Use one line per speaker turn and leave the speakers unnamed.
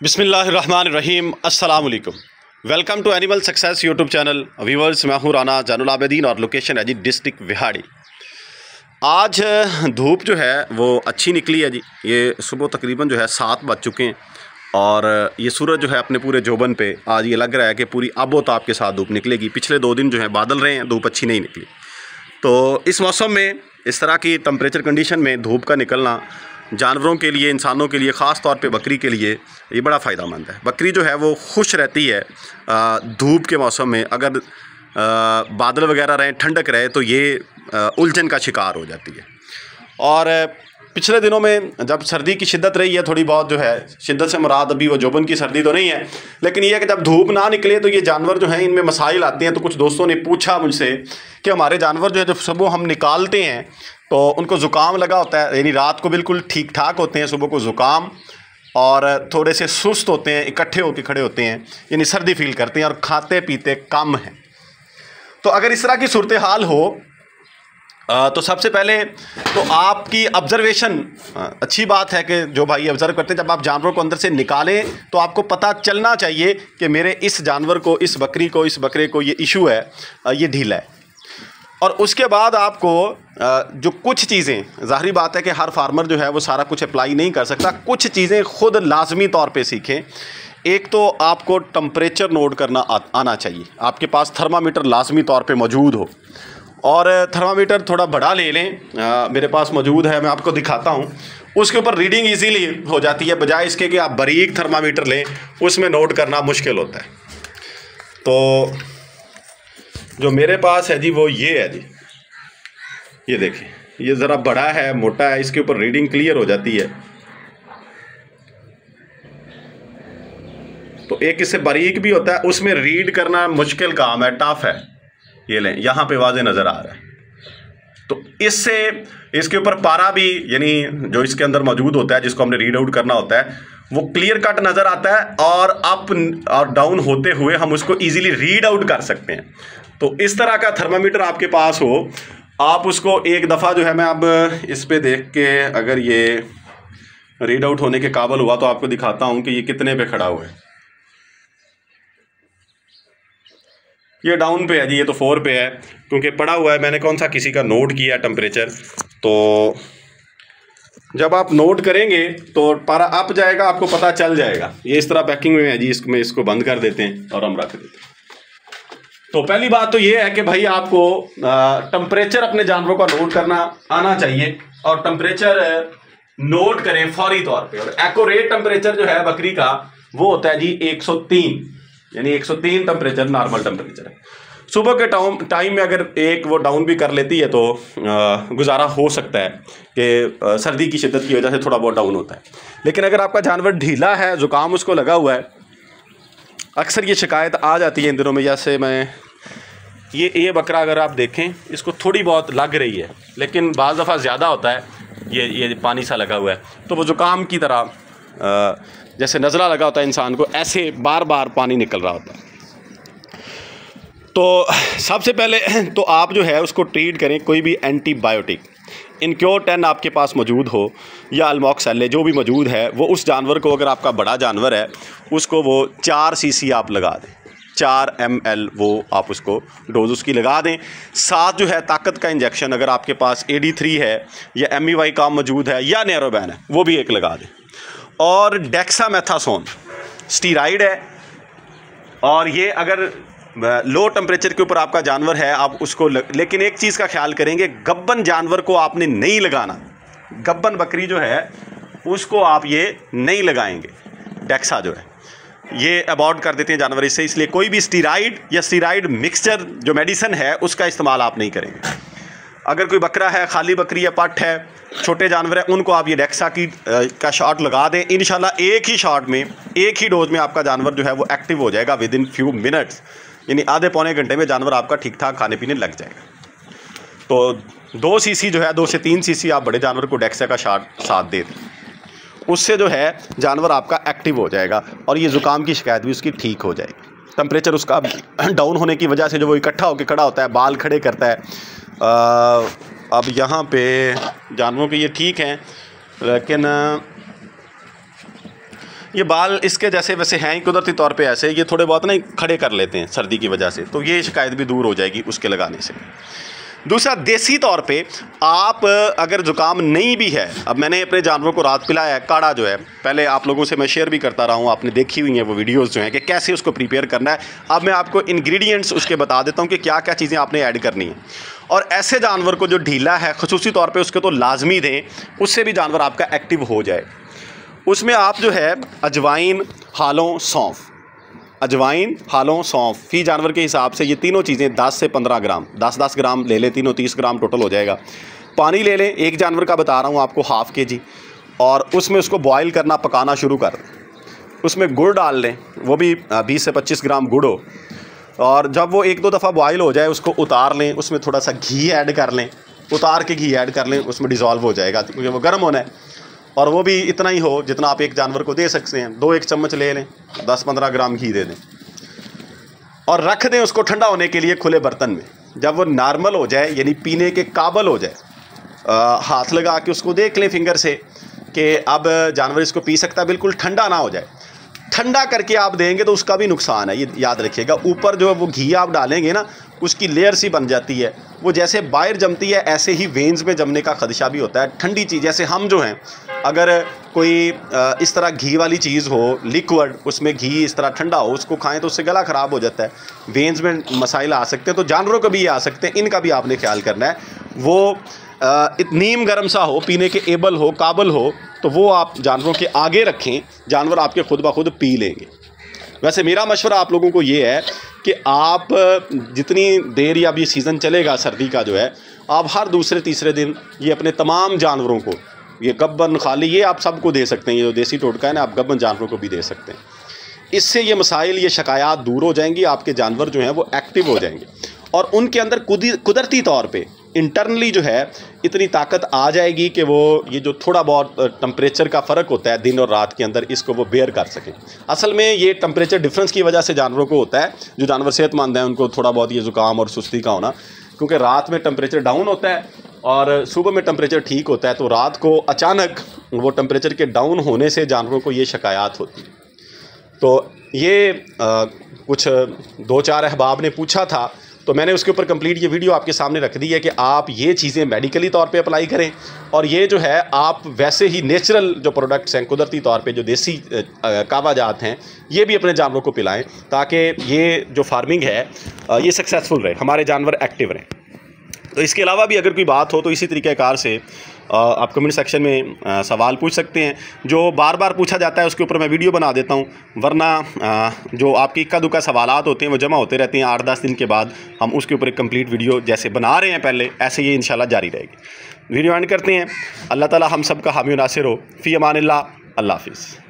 बिस्मिल्लाहिर्रहमानिर्रहीम, अस्सलाम वालेकुम। Welcome to animal success YouTube channel. Viewers, मैं हूँ राना जैनुल आबिदीन और लोकेशन है जी डिस्ट्रिक्ट विहाड़ी। आज धूप जो है वो अच्छी निकली है जी। ये सुबह तकरीबन जो है 7 बज चुके हैं और ये सूरज जो है अपने पूरे जोबन पे आज ये लग रहा है कि पूरी आबोताब के साथ धूप निकलेगी। पिछले 2 दिन जो है बादल रहे हैं, धूप अच्छी नहीं निकली। तो इस मौसम में इस तरह की टेम्परेचर कंडीशन में धूप का निकलना जानवरों के लिए, इंसानों के लिए, ख़ास तौर पे बकरी के लिए ये बड़ा फ़ायदेमंद है। बकरी जो है वो खुश रहती है धूप के मौसम में। अगर बादल वगैरह रहें, ठंडक रहे तो ये उलझन का शिकार हो जाती है। और पिछले दिनों में जब सर्दी की शिद्दत रही है, थोड़ी बहुत जो है शिद्दत से मुराद अभी वो जोबन की सर्दी तो नहीं है, लेकिन ये है कि जब धूप ना निकले तो ये जानवर जो हैं इनमें मसाइल आते हैं। तो कुछ दोस्तों ने पूछा मुझसे कि हमारे जानवर जो है जब सुबह हम निकालते हैं तो उनको ज़ुकाम लगा होता है, यानी रात को बिल्कुल ठीक ठाक होते हैं, सुबह को ज़ुकाम और थोड़े से सुस्त होते हैं, इकट्ठे होकर खड़े होते हैं, यानी सर्दी फील करते हैं और खाते पीते कम हैं। तो अगर इस तरह की सूरत हाल हो तो सबसे पहले तो आपकी ऑब्जर्वेशन अच्छी बात है कि जो भाई ऑब्ज़र्व करते हैं, जब आप जानवर को अंदर से निकालें तो आपको पता चलना चाहिए कि मेरे इस जानवर को, इस बकरी को, इस बकरे को ये इशू है, ये ढीला है। और उसके बाद आपको जो कुछ चीज़ें, ज़ाहिरी बात है कि हर फार्मर जो है वो सारा कुछ अप्लाई नहीं कर सकता, कुछ चीज़ें ख़ुद लाजमी तौर पे सीखें। एक तो आपको टम्परेचर नोट करना आना चाहिए, आपके पास थर्मामीटर लाजमी तौर पे मौजूद हो। और थर्मामीटर थोड़ा बड़ा ले लें, मेरे पास मौजूद है, मैं आपको दिखाता हूँ। उसके ऊपर रीडिंग इजीली हो जाती है, बजाय इसके कि आप बारीक थर्मामीटर लें, उसमें नोट करना मुश्किल होता है। तो जो मेरे पास है जी वो ये है जी, ये देखिए, ये ज़रा बड़ा है, मोटा है, इसके ऊपर रीडिंग क्लियर हो जाती है। तो एक इससे बारीक भी होता है, उसमें रीड करना मुश्किल काम है, टफ है। ये लें, यहाँ पे वाज़े नज़र आ रहा है। तो इससे इसके ऊपर पारा भी, यानी जो इसके अंदर मौजूद होता है जिसको हमने रीड आउट करना होता है, वो क्लियर कट नज़र आता है और अप और डाउन होते हुए हम उसको इजीली रीड आउट कर सकते हैं। तो इस तरह का थर्मामीटर आपके पास हो, आप उसको एक दफ़ा जो है, मैं अब इस पे देख के अगर ये रीड आउट होने के काबिल हुआ तो आपको दिखाता हूँ कि ये कितने पे खड़ा हुआ है। ये डाउन पे है जी, ये तो 4 पे है क्योंकि पड़ा हुआ है, मैंने कौन सा किसी का नोट किया टेम्परेचर। तो जब आप नोट करेंगे तो पारा अप जाएगा, आपको पता चल जाएगा। ये इस तरह पैकिंग में है जी, इसमें इसको बंद कर देते हैं और हम रख देते हैं। तो पहली बात तो ये है कि भाई आपको टेम्परेचर अपने जानवरों का नोट करना आना चाहिए और टेम्परेचर नोट करें फौरी तौर पे। और एक्यूरेट टेम्परेचर जो है बकरी का वो होता है जी 103, यानी 103 टेम्परेचर नॉर्मल टेम्परेचर है। सुबह के टाइम में अगर एक वो डाउन भी कर लेती है तो गुजारा हो सकता है कि सर्दी की शिद्दत की वजह से थोड़ा बहुत डाउन होता है। लेकिन अगर आपका जानवर ढीला है, ज़ुकाम उसको लगा हुआ है, अक्सर ये शिकायत आ जाती है इन दिनों में। जैसे मैं ये बकरा अगर आप देखें, इसको थोड़ी बहुत लग रही है लेकिन बाज़ दफ़ा ज़्यादा होता है, ये पानी सा लगा हुआ है, तो वो ज़ुकाम की तरह जैसे नज़ला लगा होता है इंसान को, ऐसे बार बार पानी निकल रहा होता है। तो सबसे पहले तो आप जो है उसको ट्रीट करें, कोई भी एंटीबायोटिक इनक्योर 10 आपके पास मौजूद हो या अल्मोक्सेल जो भी मौजूद है, वो उस जानवर को, अगर आपका बड़ा जानवर है उसको वो 4 सीसी आप लगा दें, 4 ml वो आप उसको डोज उसकी लगा दें। साथ जो है ताकत का इंजेक्शन, अगर आपके पास AD3 है या MEY का मौजूद है या नैरोबैन है, वो भी एक लगा दें। और डेक्सामेथासोन स्टीराइड है, और ये अगर लो टेम्परेचर के ऊपर आपका जानवर है आप उसको लेकिन एक चीज़ का ख्याल करेंगे, गब्बन जानवर को आपने नहीं लगाना। गब्बन बकरी जो है उसको आप ये नहीं लगाएंगे, डेक्सा जो है ये अवॉइड कर देते हैं जानवर इससे। इसलिए कोई भी स्टीराइड या स्टीराइड मिक्सचर जो मेडिसिन है उसका इस्तेमाल आप नहीं करेंगे। अगर कोई बकरा है, खाली बकरी या पट है, छोटे जानवर है, उनको आप ये डेक्सा का शॉट लगा दें। इंशाल्लाह एक ही शॉट में, एक ही डोज में आपका जानवर जो है वो एक्टिव हो जाएगा विद इन फ्यू मिनट्स, यानी आधे पौने घंटे में जानवर आपका ठीक ठाक खाने पीने लग जाएगा। तो 2 सीसी जो है, 2 से 3 सीसी आप बड़े जानवर को डेक्सा का शॉट साथ दे दें, उससे जो है जानवर आपका एक्टिव हो जाएगा और ये ज़ुकाम की शिकायत भी उसकी ठीक हो जाएगी। टेम्परेचर उसका डाउन होने की वजह से जो वो इकट्ठा होकर खड़ा होता है, बाल खड़े करता है। अब यहाँ पे जानवरों के ये ठीक हैं, लेकिन ये बाल इसके जैसे वैसे हैं ही कुदरती तौर पे ऐसे, ये थोड़े बहुत ना खड़े कर लेते हैं सर्दी की वजह से, तो ये शिकायत भी दूर हो जाएगी उसके लगाने से। दूसरा, देसी तौर पे आप अगर ज़ुकाम नहीं भी है, अब मैंने अपने जानवरों को रात पिलाया है काढ़ा जो है, पहले आप लोगों से मैं शेयर भी करता रहा हूँ, आपने देखी हुई हैं वो वीडियोस जो हैं कि कैसे उसको प्रिपेयर करना है। अब मैं आपको इंग्रेडिएंट्स उसके बता देता हूँ कि क्या क्या चीज़ें आपने ऐड करनी है। और ऐसे जानवर को जो ढीला है ख़ुसूसी तौर पर उसके तो लाजमी दें, उससे भी जानवर आपका एक्टिव हो जाए। उसमें आप जो है अजवाइन, हालों, सौंफ, अजवाइन, हालों, सौंफ फ़ी जानवर के हिसाब से ये तीनों चीज़ें 10 से 15 ग्राम, 10-10 ग्राम ले लें, तीनों 30 ग्राम टोटल हो जाएगा। पानी ले लें, एक जानवर का बता रहा हूँ आपको, हाफ़ kg, और उसमें उसको बॉयल करना, पकाना शुरू कर दें। उसमें गुड़ डाल लें, वो भी 20 से 25 ग्राम गुड़ हो, और जब वो 1-2 दफ़ा बॉयल हो जाए उसको उतार लें, उसमें थोड़ा सा घी ऐड कर लें, उतार के घी ऐड कर लें, उसमें डिज़ोल्व हो जाएगा क्योंकि वो गर्म होना है। और वो भी इतना ही हो जितना आप एक जानवर को दे सकते हैं, 2-1 चम्मच ले लें, 10-15 ग्राम घी दे दें और रख दें उसको ठंडा होने के लिए खुले बर्तन में। जब वो नॉर्मल हो जाए यानी पीने के काबिल हो जाए, हाथ लगा के उसको देख लें फिंगर से कि अब जानवर इसको पी सकता है, बिल्कुल ठंडा ना हो जाए। ठंडा करके आप देंगे तो उसका भी नुकसान है, ये याद रखिएगा। ऊपर जो वो घी आप डालेंगे ना, उसकी लेयर सी बन जाती है, वो जैसे बाहर जमती है ऐसे ही वेन्स में जमने का खदशा भी होता है। ठंडी चीज़, जैसे हम जो हैं, अगर कोई इस तरह घी वाली चीज़ हो, लिक्विड, उसमें घी इस तरह ठंडा हो, उसको खाएं तो उससे गला ख़राब हो जाता है, वेन्स में मसाइल आ सकते हैं। तो जानवरों को भी ये आ सकते हैं, इनका भी आपने ख्याल करना है। वो नीम गर्म सा हो, पीने के एबल हो, काबिल हो, तो वो आप जानवरों के आगे रखें, जानवर आपके खुद ब खुद पी लेंगे। वैसे मेरा मशवरा आप लोगों को ये है कि आप जितनी देर या अब ये सीज़न चलेगा सर्दी का जो है, आप हर दूसरे तीसरे दिन ये अपने तमाम जानवरों को, ये गब्बन, खाली, ये आप सबको दे सकते हैं। ये जो देसी टोटका है ना, आप गब्बन जानवरों को भी दे सकते हैं। इससे ये मसाइल, ये शिकायत दूर हो जाएंगी, आपके जानवर जो हैं वो एक्टिव हो जाएंगे और उनके अंदर कुदरती तौर पे इंटरनली जो है इतनी ताकत आ जाएगी कि वो ये जो थोड़ा बहुत टेम्परेचर का फ़र्क होता है दिन और रात के अंदर, इसको वो बेयर कर सकें। असल में ये टेम्परेचर डिफरेंस की वजह से जानवरों को होता है, जो जानवर सेहतमंद हैं उनको थोड़ा बहुत ये ज़ुकाम और सुस्ती का होना, क्योंकि रात में टेम्परेचर डाउन होता है और सुबह में टेम्परेचर ठीक होता है। तो रात को अचानक वो टेम्परेचर के डाउन होने से जानवरों को ये शिकायत होती है। तो ये कुछ 2-4 अहबाब ने पूछा था, तो मैंने उसके ऊपर कंप्लीट ये वीडियो आपके सामने रख दी है कि आप ये चीज़ें मेडिकली तौर पे अप्लाई करें, और ये जो है आप वैसे ही नेचुरल जो प्रोडक्ट्स हैं, कुदरती तौर पे जो देसी कावा जात हैं, ये भी अपने जानवरों को पिलाएं, ताकि ये जो फार्मिंग है ये सक्सेसफुल रहे, हमारे जानवर एक्टिव रहें। तो इसके अलावा भी अगर कोई बात हो तो इसी तरीक़ेकार से आप कमेंट सेक्शन में सवाल पूछ सकते हैं। जो बार बार पूछा जाता है उसके ऊपर मैं वीडियो बना देता हूं, वरना जो आपकी इक्का दुक्का सवालात होते हैं वो जमा होते रहते हैं। 8-10 दिन के बाद हम उसके ऊपर एक कंप्लीट वीडियो जैसे बना रहे हैं पहले, ऐसे ये इंशाल्लाह जारी रहेगी। वीडियो एंड करते हैं। अल्लाह ताला हम सब का हामी नासिर हो। फ़ी अमानिल्लाह। अल्लाह हाफ़िज़।